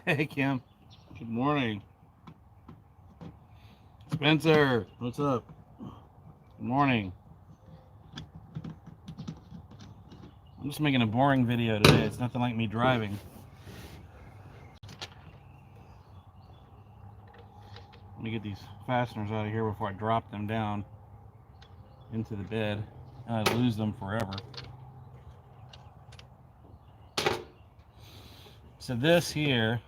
Hey, Kim. Good morning. Spencer, what's up? Good morning. I'm just making a boring video today. It's nothing like me driving. Let me get these fasteners out of here before I drop them down into the bed and I lose them forever. So this here,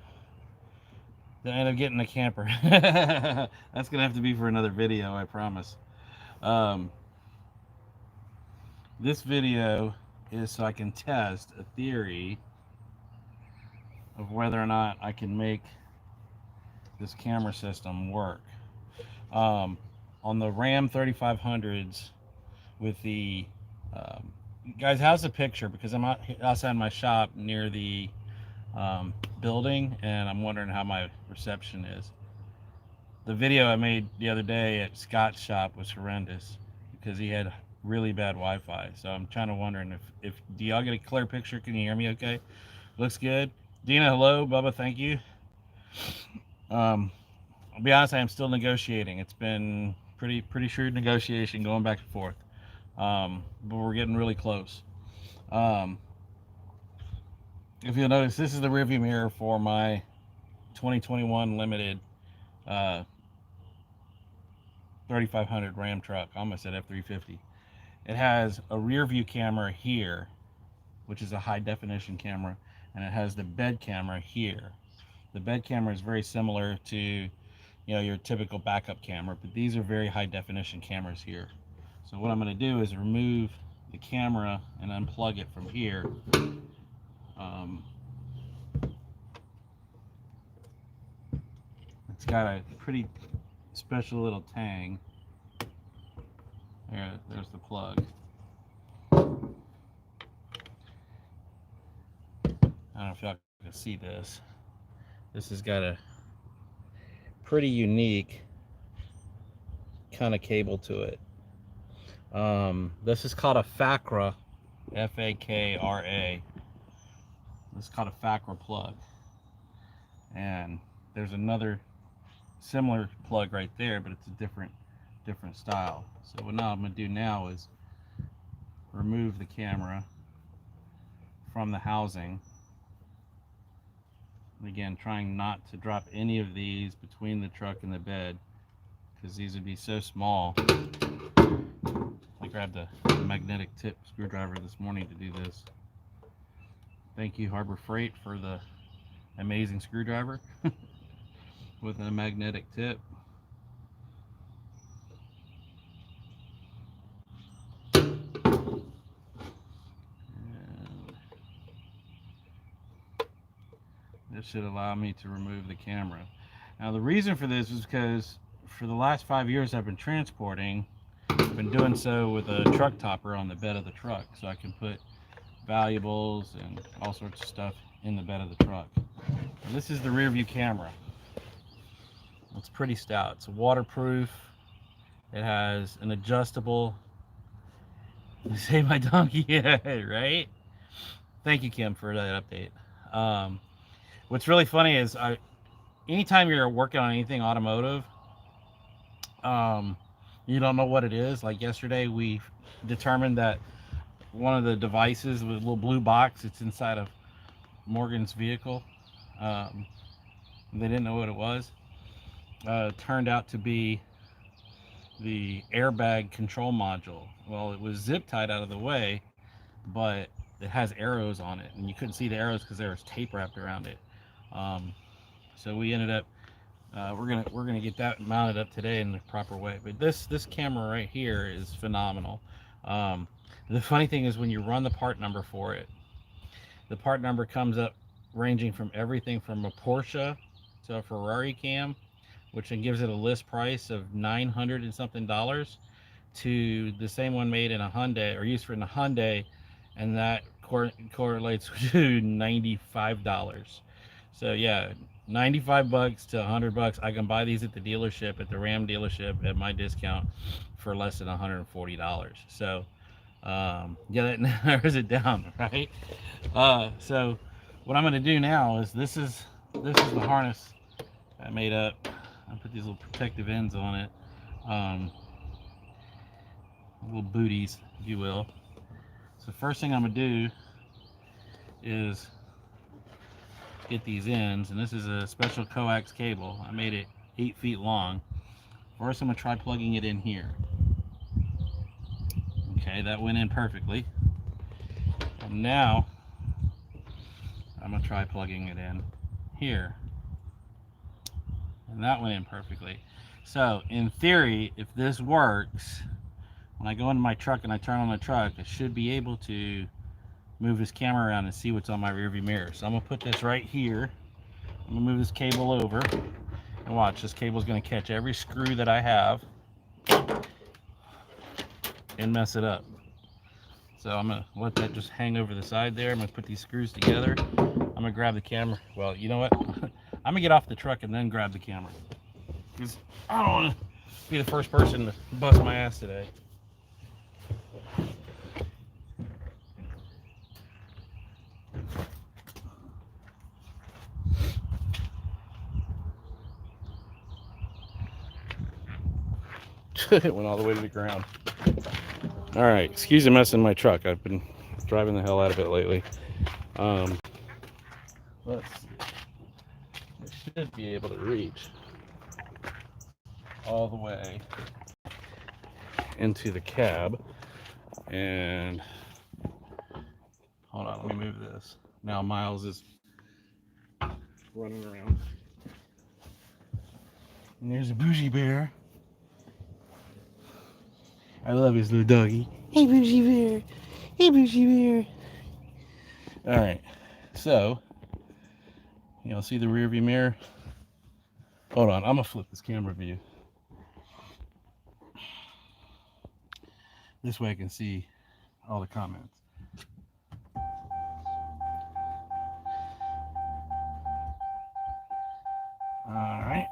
I end up getting a camper. That's gonna have to be for another video, I promise. Um, this video is so I can test a theory of whether or not I can make this camera system work. Um, on the Ram 3500s with the guys, how's the picture? Because I'm outside my shop near the building, and I'm wondering how my reception is. The video I made the other day at Scott's shop was horrendous because he had really bad Wi-Fi. So I'm trying to wondering if do y'all get a clear picture? Can you hear me okay? Looks good. Dina, hello. Bubba, thank you. I'll be honest, I am still negotiating. It's been pretty shrewd negotiation going back and forth. But we're getting really close. Um, if you'll notice, this is the rearview mirror for my 2021 limited 3500 Ram truck. I almost said F350. It has a rear view camera here, which is a high definition camera, and it has the bed camera here. The bed camera is very similar to your typical backup camera, but these are very high definition cameras here. So what I'm going to do is remove the camera and unplug it from here. It's got a pretty special little tang. There's the plug. I don't know if y'all can see this. This has got a pretty unique kind of cable to it. This is called a FAKRA, F-A-K-R-A. This is called a FAKRA plug. And there's another similar plug right there, but it's a different style. So what now I'm going to do now is remove the camera from the housing. And again, trying not to drop any of these between the truck and the bed, because these would be so small. I grabbed a magnetic tip screwdriver this morning to do this. Thank you, Harbor Freight, for the amazing screwdriver with a magnetic tip. This should allow me to remove the camera. Now the reason for this is because for the last 5 years I've been transporting. I've been doing so with a truck topper on the bed of the truck, so I can put valuables and all sorts of stuff in the bed of the truck. And this is the rear view camera. It's pretty stout. It's waterproof. It has an adjustable. Save my donkey, yeah, right? Thank you, Kim, for that update. What's really funny is anytime you're working on anything automotive, you don't know what it is. Like yesterday, we determined that one of the devices with a little blue box, it's inside of Morgan's vehicle. They didn't know what it was. Turned out to be the airbag control module. Well, it was zip tied out of the way, but it has arrows on it, and you couldn't see the arrows because there was tape wrapped around it. So we ended up we're gonna get that mounted up today in the proper way. But this camera right here is phenomenal. The funny thing is when you run the part number for it, the part number comes up ranging from everything from a Porsche to a Ferrari cam, which then gives it a list price of $900 and something, to the same one made in a Hyundai or used for in a Hyundai, and that correlates to $95. So yeah, $95 to $100. I can buy these at the dealership, at the Ram dealership, at my discount for less than $140. So yeah, that narrows it down, right? So what I'm going to do now is this is this is the harness I made up. I put these little protective ends on it, little booties, if you will. So the first thing I'm gonna do is get these ends, and this is a special coax cable. I made it 8 feet long. First, I'm gonna try plugging it in here. Okay, that went in perfectly. And now I'm gonna try plugging it in here, and that went in perfectly. So in theory, if this works, when I go into my truck and I turn on the truck, I should be able to move this camera around and see what's on my rearview mirror. So I'm gonna put this right here. I'm gonna move this cable over, and watch, this cable is gonna catch every screw that I have and mess it up. So I'm gonna let that just hang over the side there. I'm gonna put these screws together. I'm gonna grab the camera. Well, you know what? I'm gonna get off the truck and then grab the camera, because I don't want to be the first person to bust my ass today. It went all the way to the ground. All right, excuse the mess in my truck. I've been driving the hell out of it lately. Let's see. I should be able to reach all the way into the cab. And hold on, let me move this. Now Miles is running around. And there's a bougie bear. I love his little doggy. Hey, bougie bear. Hey, bougie bear. All right, so you'll see the rear view mirror. Hold on, I'm gonna flip this camera view. This way I can see all the comments. All right.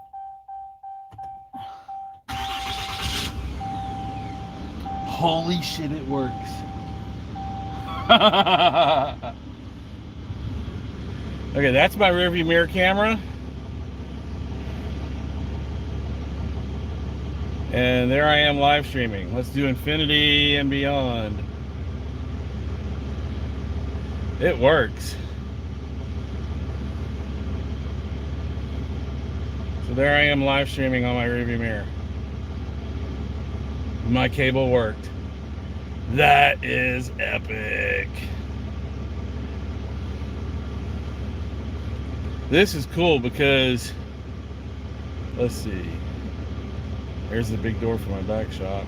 Holy shit, it works. Okay, that's my rearview mirror camera. And there I am live streaming. Let's do infinity and beyond. It works. So there I am live streaming on my rearview mirror. My cable worked. That is epic. This is cool because, let's see. There's the big door for my back shop.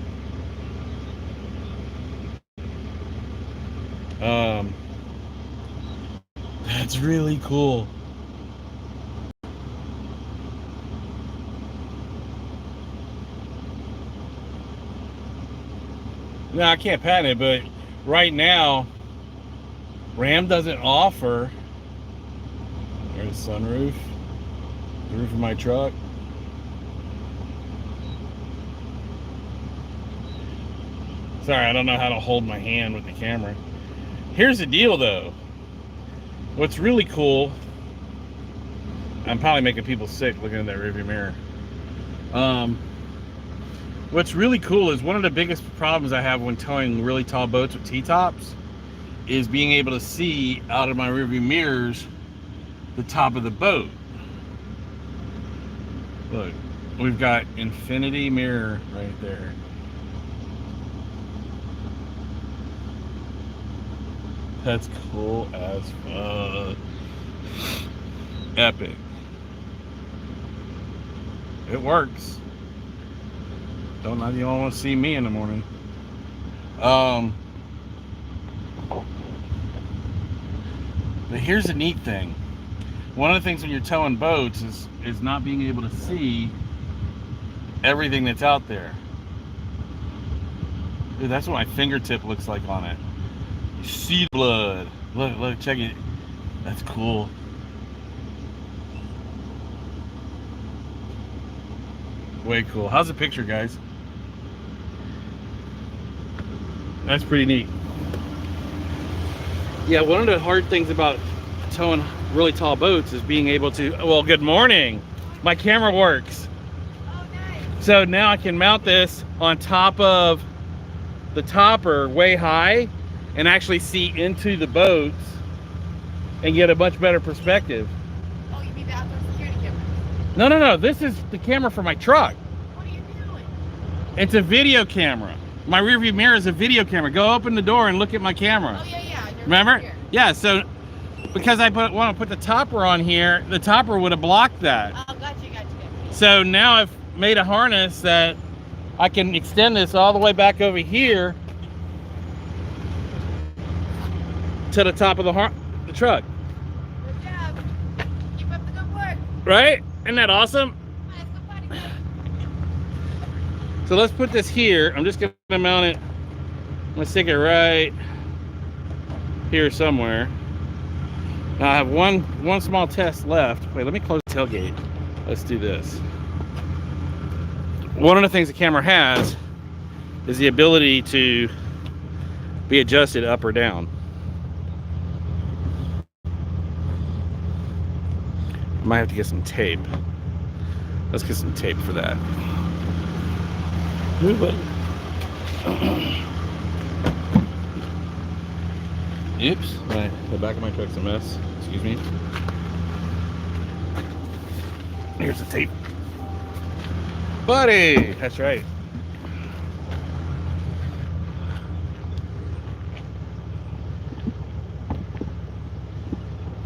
That's really cool. Now, I can't patent it, but right now, Ram doesn't offer. There's the sunroof, the roof of my truck. Sorry, I don't know how to hold my hand with the camera. Here's the deal, though. What's really cool, I'm probably making people sick looking in that rearview mirror. What's really cool is one of the biggest problems I have when towing really tall boats with T-tops is being able to see out of my rearview mirrors the top of the boat. Look, we've got infinity mirror right there. That's cool as fuck. Epic. It works. Don't know if you all want to see me in the morning. But here's the neat thing. One of the things when you're towing boats is not being able to see everything that's out there. Dude, that's what my fingertip looks like on it. You see the blood. Look, check it. That's cool. Way cool. How's the picture, guys? That's pretty neat. Yeah, one of the hard things about towing really tall boats is being able to, well, good morning. My camera works. Oh, nice. So now I can mount this on top of the topper way high and actually see into the boats and get a much better perspective. Oh, you mean the outdoor security camera? No, no, no. This is the camera for my truck. What are you doing? It's a video camera. My rear view mirror is a video camera. Go open the door and look at my camera. Oh, yeah, yeah. Remember? Here. Yeah, so because I want to put the topper on here, the topper would have blocked that. Oh, gotcha. So now I've made a harness that I can extend this all the way back over here to the top of the truck. Good job. Keep up the good work. Right? Isn't that awesome? Let's go potty now. So let's put this here. I'm just going to mount it. I'm going to stick it right here somewhere. Now I have one small test left. Wait, let me close the tailgate. Let's do this. One of the things the camera has is the ability to be adjusted up or down. I might have to get some tape. Let's get some tape for that. Ooh, buddy. Oops, the back of my truck's a mess. Excuse me. Here's the tape. Buddy! That's right.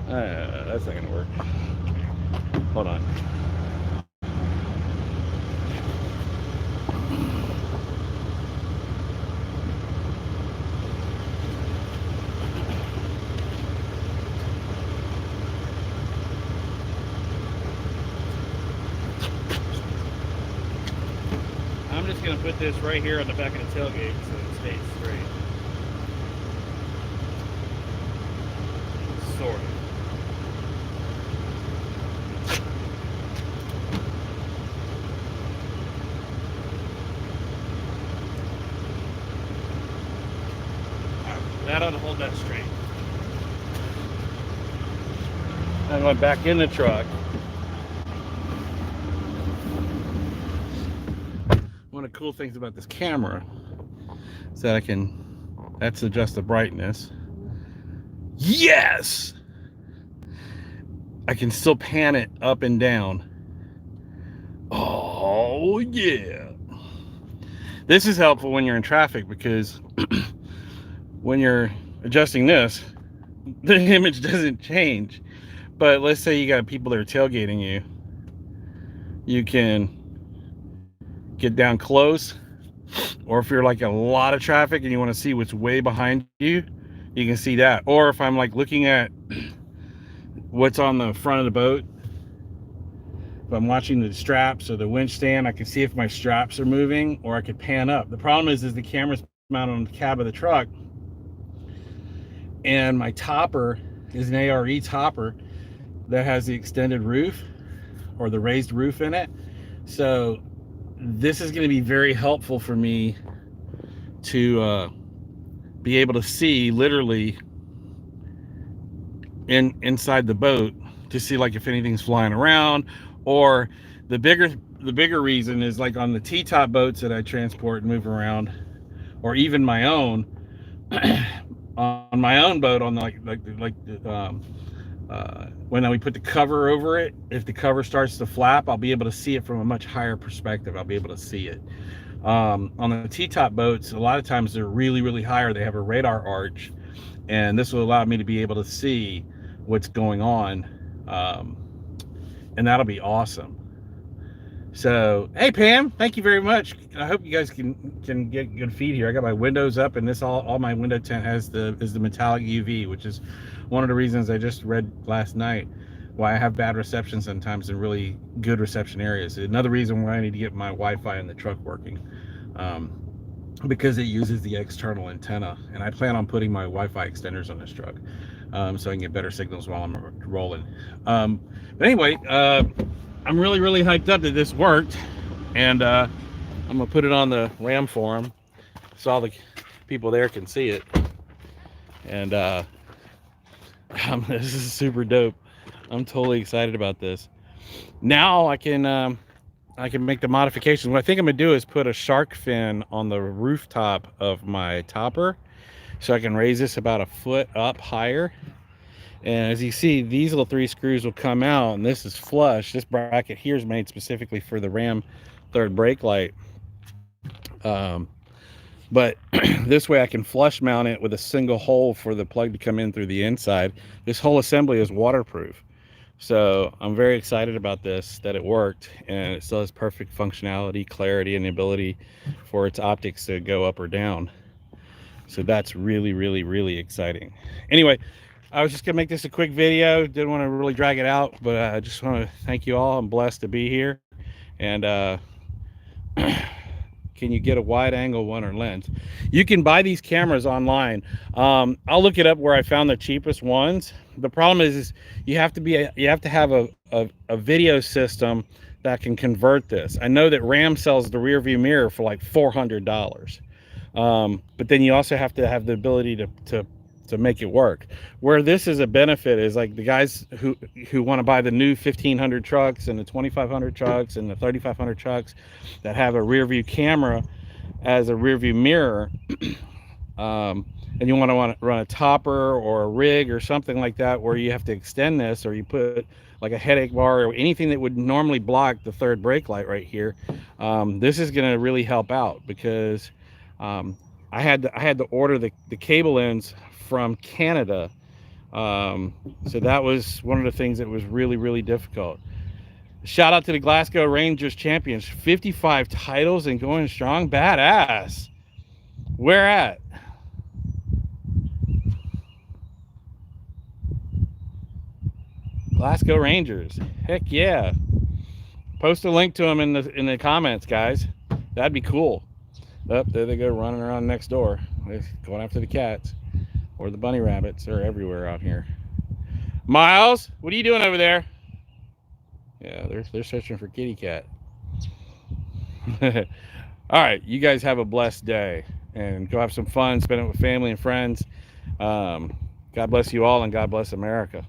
That's not gonna work. Hold on. I'm just gonna put this right here on the back of the tailgate so it stays straight. Sort of. That ought to hold that straight. I'm going back in the truck. One of the cool things about this camera is that that's adjust the brightness. Yes! I can still pan it up and down. Oh, yeah. This is helpful when you're in traffic because when you're adjusting this, the image doesn't change. But let's say you got people that are tailgating you. You can get down close, or if you're like a lot of traffic and you want to see what's way behind you, you can see that. Or if I'm like looking at what's on the front of the boat, if I'm watching the straps or the winch stand, I can see if my straps are moving, or I could pan up. The problem is the camera's mounted on the cab of the truck, and my topper is an ARE topper that has the extended roof or the raised roof in it. So this is going to be very helpful for me to be able to see literally inside the boat to see like if anything's flying around. Or the bigger reason is like on the T-top boats that I transport and move around, or even my own on my own boat, on when we put the cover over it, if the cover starts to flap, I'll be able to see it from a much higher perspective. I'll be able to see it. On the T-top boats, a lot of times they're really, really high, or they have a radar arch, and this will allow me to be able to see what's going on, and that'll be awesome. So, hey Pam, thank you very much. I hope you guys can get good feed here. I got my windows up, and this all my window tint is the metallic UV, which is one of the reasons I just read last night why I have bad reception sometimes in really good reception areas. Another reason why I need to get my Wi-Fi in the truck working, because it uses the external antenna, and I plan on putting my Wi-Fi extenders on this truck, so I can get better signals while I'm rolling. But anyway, I'm really, really hyped up that this worked, and I'm gonna put it on the Ram forum so all the people there can see it. And this is super dope. I'm totally excited about this. Now I can make the modifications. What I think I'm gonna do is put a shark fin on the rooftop of my topper, so I can raise this about a foot up higher. And as you see, these little 3 screws will come out, and this is flush. This bracket here is made specifically for the Ram third brake light. But this way I can flush mount it with a single hole for the plug to come in through the inside. This whole assembly is waterproof. So I'm very excited about this, that it worked, and it still has perfect functionality, clarity, and the ability for its optics to go up or down. So that's really, really, really exciting. Anyway, I was just gonna make this a quick video. Didn't want to really drag it out, but I just want to thank you all. I'm blessed to be here. And can you get a wide angle one or lens? You can buy these cameras online. I'll look it up where I found the cheapest ones. The problem is you have to have a video system that can convert this. I know that Ram sells the rear view mirror for like $400. But then you also have to have the ability to make it work. Where this is a benefit is like the guys who want to buy the new 1500 trucks and the 2500 trucks and the 3500 trucks that have a rear view camera as a rear view mirror, and you want to run a topper or a rig or something like that where you have to extend this, or you put like a headache bar or anything that would normally block the third brake light right here. This is going to really help out, because I had to order the cable ends from Canada. So that was one of the things that was really, really difficult. Shout out to the Glasgow Rangers champions, 55 titles and going strong. Badass. Where at? Glasgow Rangers. Heck yeah. Post a link to them in the comments, guys. That'd be cool. Oh, there they go, running around next door. They're going after the cats. Or the bunny rabbits. They're everywhere out here. Miles, what are you doing over there? Yeah, they're searching for kitty cat. All right, you guys have a blessed day, and go have some fun, spend it with family and friends. God bless you all, and God bless America.